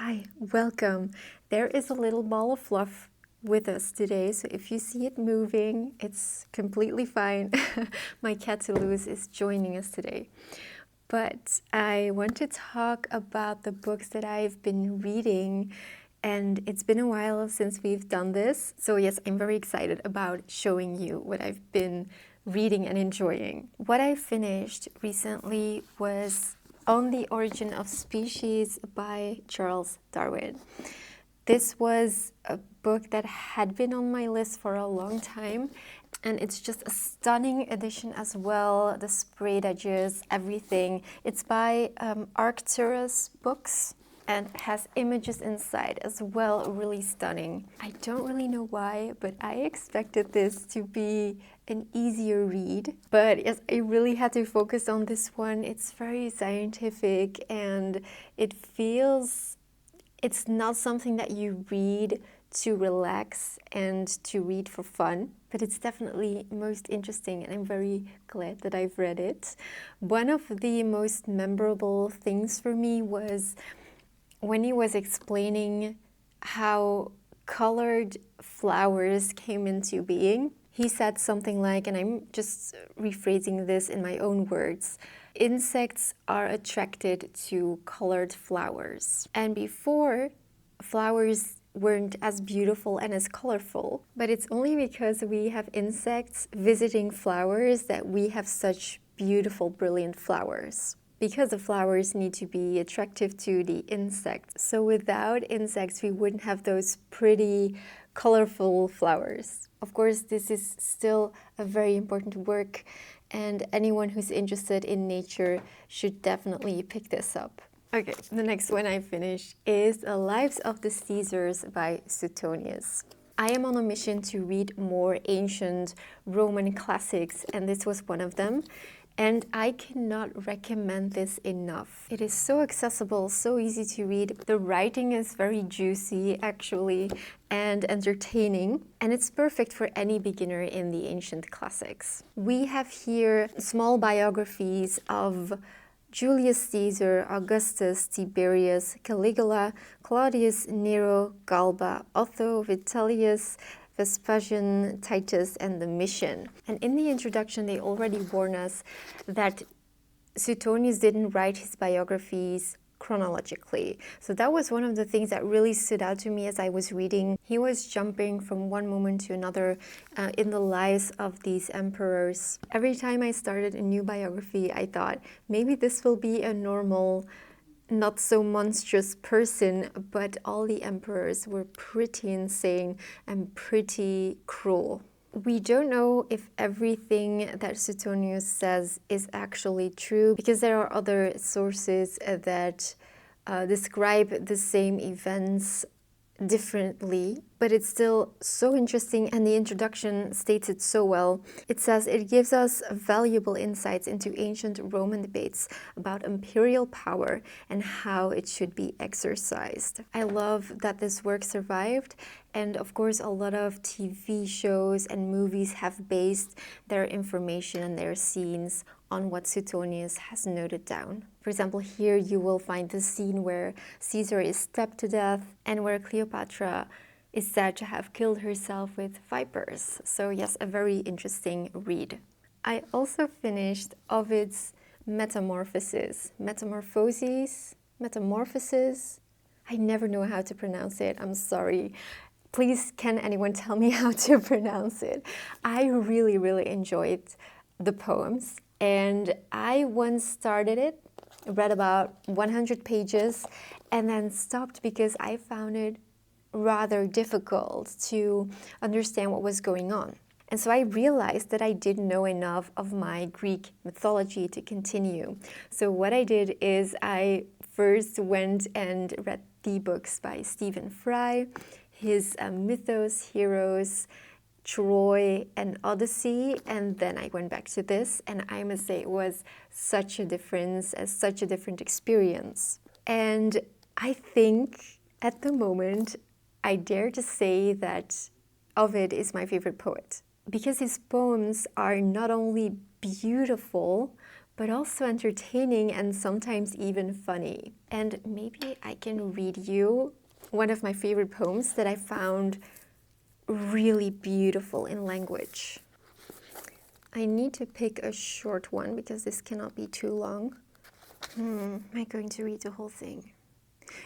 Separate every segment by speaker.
Speaker 1: Hi, welcome. There is a little ball of fluff with us today, so if you see it moving, it's completely fine. My cat Toulouse is joining us today. But I want to talk about the books that I've been reading, and it's been a while since we've done this. So yes, I'm very excited about showing you what I've been reading and enjoying. What I finished recently was On the Origin of Species by Charles Darwin. This was a book that had been on my list for a long time, and it's just a stunning edition as well. The sprayed edges, everything. It's by Arcturus Books and has images inside as well, really stunning. I don't really know why, but I expected this to be an easier read. But yes, I really had to focus on this one. It's very scientific and it's not something that you read to relax and to read for fun, but it's definitely most interesting, and I'm very glad that I've read it. One of the most memorable things for me was when he was explaining how colored flowers came into being. He said something like, and I'm just rephrasing this in my own words, insects are attracted to colored flowers. And before, flowers weren't as beautiful and as colorful, but it's only because we have insects visiting flowers that we have such beautiful, brilliant flowers. Because the flowers need to be attractive to the insects. So without insects, we wouldn't have those pretty, colorful flowers. Of course, this is still a very important work, and anyone who's interested in nature should definitely pick this up. Okay, the next one I finished is The Lives of the Caesars by Suetonius. I am on a mission to read more ancient Roman classics, and this was one of them. And I cannot recommend this enough. It is so accessible, so easy to read. The writing is very juicy, actually, and entertaining. And it's perfect for any beginner in the ancient classics. We have here small biographies of Julius Caesar, Augustus, Tiberius, Caligula, Claudius, Nero, Galba, Otho, Vitellius, Vespasian, Titus, and the Mission. And in the introduction, they already warn us that Suetonius didn't write his biographies chronologically. So that was one of the things that really stood out to me as I was reading. He was jumping from one moment to another in the lives of these emperors. Every time I started a new biography, I thought, maybe this will be a normal, not so monstrous person, but all the emperors were pretty insane and pretty cruel. We don't know if everything that Suetonius says is actually true, because there are other sources that describe the same events differently, but it's still so interesting, and the introduction states it so well. It says it gives us valuable insights into ancient Roman debates about imperial power and how it should be exercised. I love that this work survived, and of course a lot of TV shows and movies have based their information and their scenes on what Suetonius has noted down. For example, here you will find the scene where Caesar is stabbed to death and where Cleopatra is said to have killed herself with vipers. So yes, a very interesting read. I also finished Ovid's Metamorphoses. Metamorphoses? I never know how to pronounce it, I'm sorry. Please, can anyone tell me how to pronounce it? I really, really enjoyed the poems. And I once started it, read about 100 pages, and then stopped because I found it rather difficult to understand what was going on. And so I realized that I didn't know enough of my Greek mythology to continue. So what I did is I first went and read the books by Stephen Fry, his mythos, heroes, Troy and Odyssey, and then I went back to this, and I must say it was such a difference, such a different experience. And I think at the moment I dare to say that Ovid is my favorite poet, because his poems are not only beautiful, but also entertaining and sometimes even funny. And maybe I can read you one of my favorite poems that I found really beautiful in language. I need to pick a short one because this cannot be too long. Am I going to read the whole thing?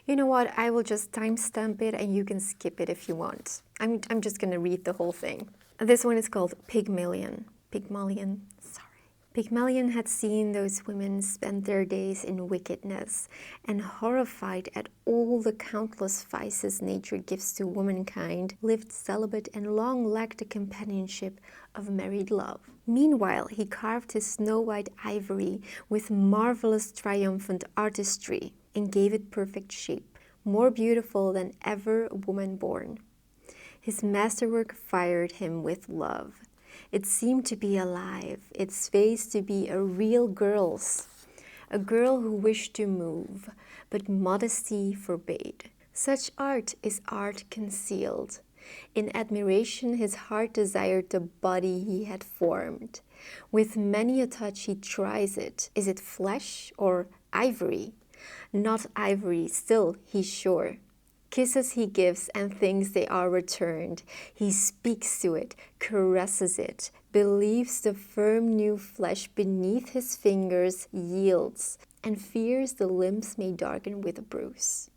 Speaker 1: You know what? I will just timestamp it and you can skip it if you want. I'm just going to read the whole thing. This one is called Pygmalion. Pygmalion, sorry. Pygmalion had seen those women spend their days in wickedness, and horrified at all the countless vices nature gives to womankind, lived celibate and long lacked the companionship of married love. Meanwhile, he carved his snow-white ivory with marvelous triumphant artistry and gave it perfect shape, more beautiful than ever woman born. His masterwork fired him with love. It seemed to be alive, its face to be a real girl's, a girl who wished to move, but modesty forbade. Such art is art concealed. In admiration his heart desired the body he had formed. With many a touch he tries it. Is it flesh or ivory? Not ivory, still he's sure. Kisses he gives and thinks they are returned. He speaks to it, caresses it, believes the firm new flesh beneath his fingers yields, and fears the limbs may darken with a bruise.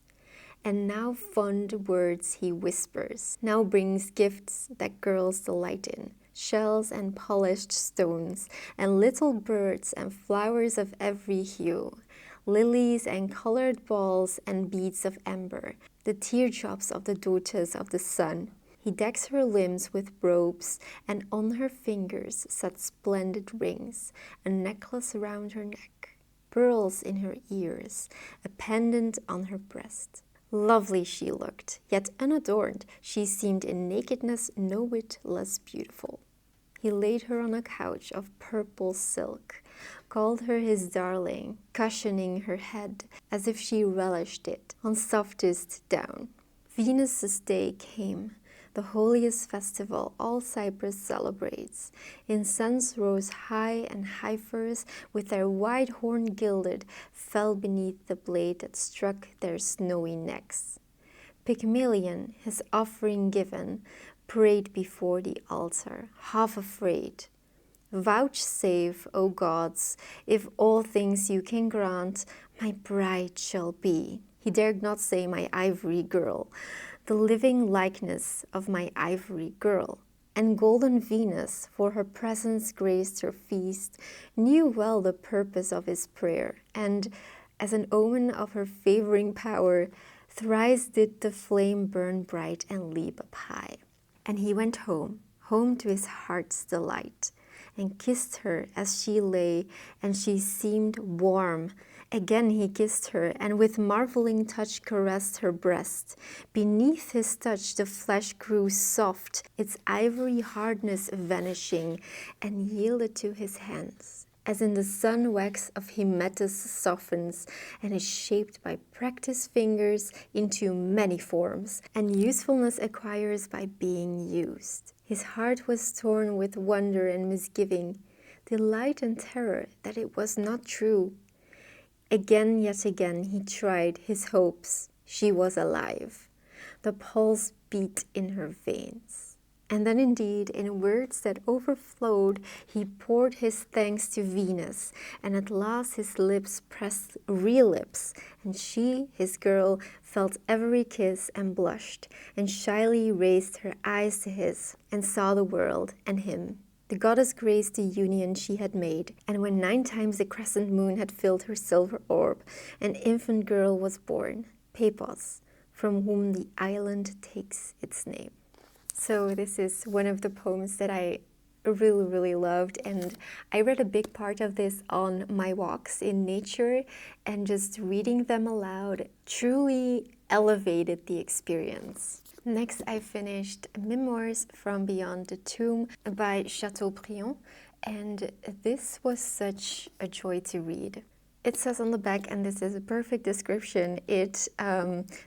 Speaker 1: And now fond words he whispers, now brings gifts that girls delight in, shells and polished stones, and little birds and flowers of every hue, lilies and colored balls and beads of amber, the teardrops of the daughters of the sun. He decks her limbs with robes, and on her fingers set splendid rings, a necklace round her neck, pearls in her ears, a pendant on her breast. Lovely she looked, yet unadorned, she seemed in nakedness no whit less beautiful. He laid her on a couch of purple silk, called her his darling, cushioning her head as if she relished it, on softest down. Venus' day came, the holiest festival all Cyprus celebrates. Incense rose high, and heifers, with their wide horn gilded, fell beneath the blade that struck their snowy necks. Pygmalion, his offering given, prayed before the altar, half afraid. Vouchsafe, O gods, if all things you can grant, my bride shall be. He dared not say my ivory girl, the living likeness of my ivory girl. And golden Venus, for her presence graced her feast, knew well the purpose of his prayer, and, as an omen of her favoring power, thrice did the flame burn bright and leap up high. And he went home, home to his heart's delight, and kissed her as she lay, and she seemed warm. Again he kissed her, and with marveling touch caressed her breast. Beneath his touch the flesh grew soft, its ivory hardness vanishing, and yielded to his hands. As in the sun wax of Hymettus softens, and is shaped by practiced fingers into many forms, and usefulness acquires by being used. His heart was torn with wonder and misgiving, delight and terror that it was not true. Again, yet again, he tried his hopes. She was alive. The pulse beat in her veins. And then indeed, in words that overflowed, he poured his thanks to Venus, and at last his lips pressed real lips, and she, his girl, felt every kiss and blushed, and shyly raised her eyes to his, and saw the world and him. The goddess graced the union she had made, and when 9 times the crescent moon had filled her silver orb, an infant girl was born, Pepos, from whom the island takes its name. So this is one of the poems that I really loved, and I read a big part of this on my walks in nature, and just reading them aloud truly elevated the experience. Next, I finished Memoirs from Beyond the Tomb by Chateaubriand, and this was such a joy to read. It says on the back, and this is a perfect description, it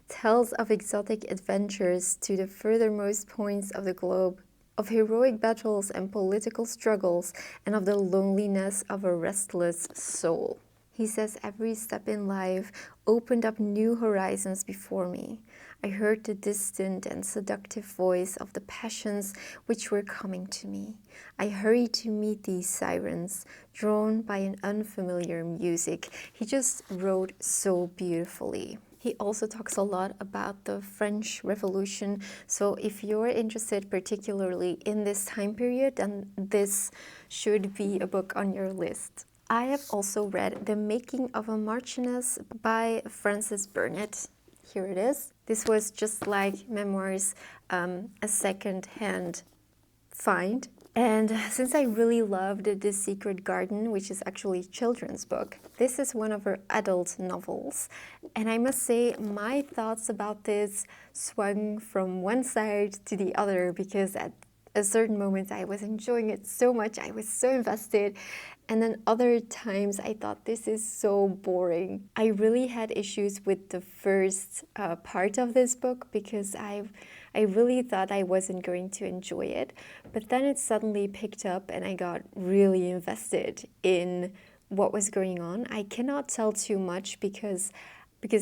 Speaker 1: tells of exotic adventures to the furthermost points of the globe, of heroic battles and political struggles, and of the loneliness of a restless soul. He says every step in life opened up new horizons before me. I heard the distant and seductive voice of the passions which were coming to me. I hurried to meet these sirens, drawn by an unfamiliar music. He just wrote so beautifully. He also talks a lot about the French Revolution. So if you're interested particularly in this time period, then this should be a book on your list. I have also read The Making of a Marchioness by Frances Burnett. Here it is. This was just like memoirs, a second-hand find. And since I really loved The Secret Garden, which is actually a children's book, this is one of her adult novels. And I must say, my thoughts about this swung from one side to the other, because at a certain moment I was enjoying it so much, I was so invested. And then other times I thought, this is so boring. I really had issues with the first part of this book, because I really thought I wasn't going to enjoy it. But then it suddenly picked up and I got really invested in what was going on. I cannot tell too much because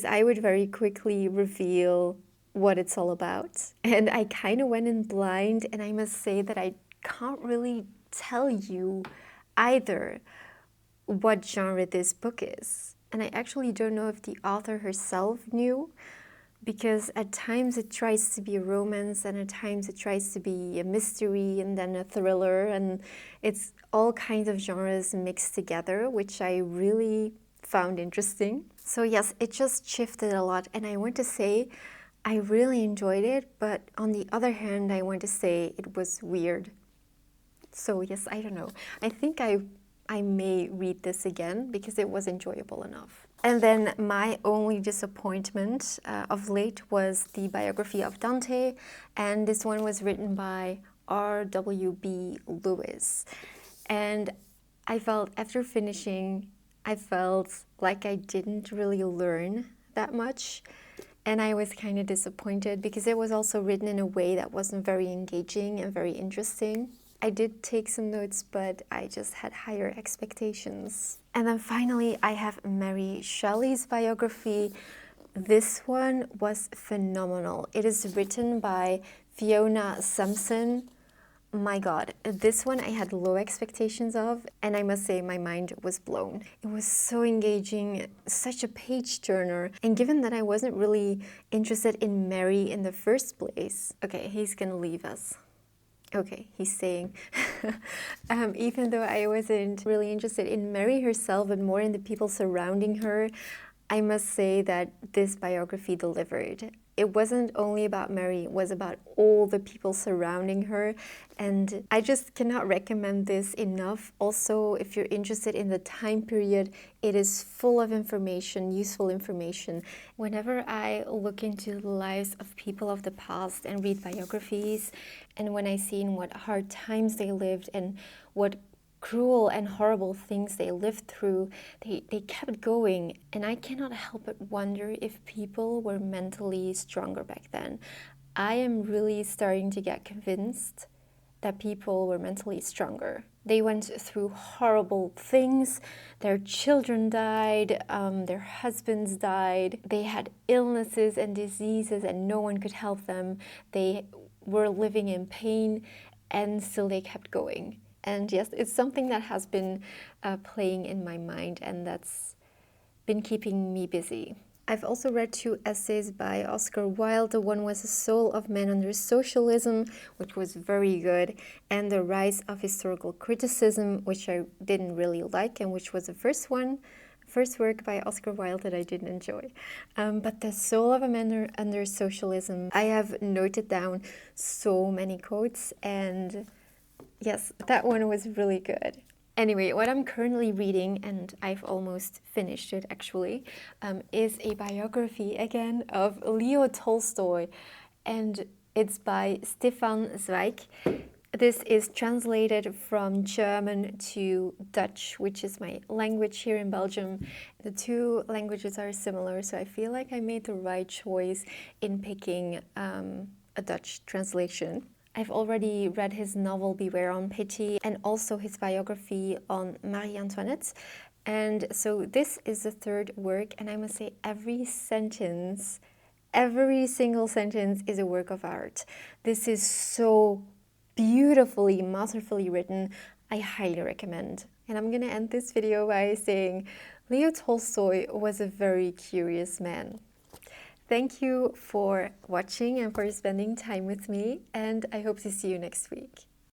Speaker 1: I would very quickly reveal what it's all about. And I kind of went in blind, and I must say that I can't really tell you either what genre this book is. And I actually don't know if the author herself knew, because at times it tries to be a romance, and at times it tries to be a mystery, and then a thriller, and it's all kinds of genres mixed together, which I really found interesting. So yes, it just shifted a lot, and I want to say I really enjoyed it, but on the other hand, I want to say it was weird. So yes, I don't know. I think I may read this again because it was enjoyable enough. And then my only disappointment of late was the biography of Dante, and this one was written by R.W.B. Lewis. And I felt after finishing, I felt like I didn't really learn that much. And I was kind of disappointed because it was also written in a way that wasn't very engaging and very interesting. I did take some notes, but I just had higher expectations. And then finally, I have Mary Shelley's biography. This one was phenomenal. It is written by Fiona Sampson. My God, this one I had low expectations of, and I must say my mind was blown. It was so engaging, such a page turner, and given that I wasn't really interested in Mary in the first place, okay, he's gonna leave us. Okay, he's staying. Even though I wasn't really interested in Mary herself, but more in the people surrounding her, I must say that this biography delivered. It wasn't only about Mary, it was about all the people surrounding her, and I just cannot recommend this enough. Also, if you're interested in the time period, it is full of information, useful information. Whenever I look into the lives of people of the past and read biographies, and when I see in what hard times they lived and what cruel and horrible things they lived through, they kept going, and I cannot help but wonder if people were mentally stronger back then. I am really starting to get convinced that people were mentally stronger. They went through horrible things, their children died, their husbands died, they had illnesses and diseases and no one could help them, they were living in pain, and still they kept going. And yes, it's something that has been playing in my mind, and that's been keeping me busy. I've also read 2 essays by Oscar Wilde. The one was The Soul of Man Under Socialism, which was very good, and The Rise of Historical Criticism, which I didn't really like, and which was the first work by Oscar Wilde that I didn't enjoy. But The Soul of a Man Under Socialism, I have noted down so many quotes, and yes, that one was really good. Anyway, what I'm currently reading, and I've almost finished it actually, is a biography again of Leo Tolstoy, and it's by Stefan Zweig. This is translated from German to Dutch, which is my language here in Belgium. The 2 languages are similar, so I feel like I made the right choice in picking a Dutch translation. I've already read his novel Beware on Pity and also his biography on Marie Antoinette. And so this is the third work, and I must say every single sentence is a work of art. This is so beautifully, masterfully written. I highly recommend. And I'm gonna end this video by saying Leo Tolstoy was a very curious man. Thank you for watching and for spending time with me, and I hope to see you next week.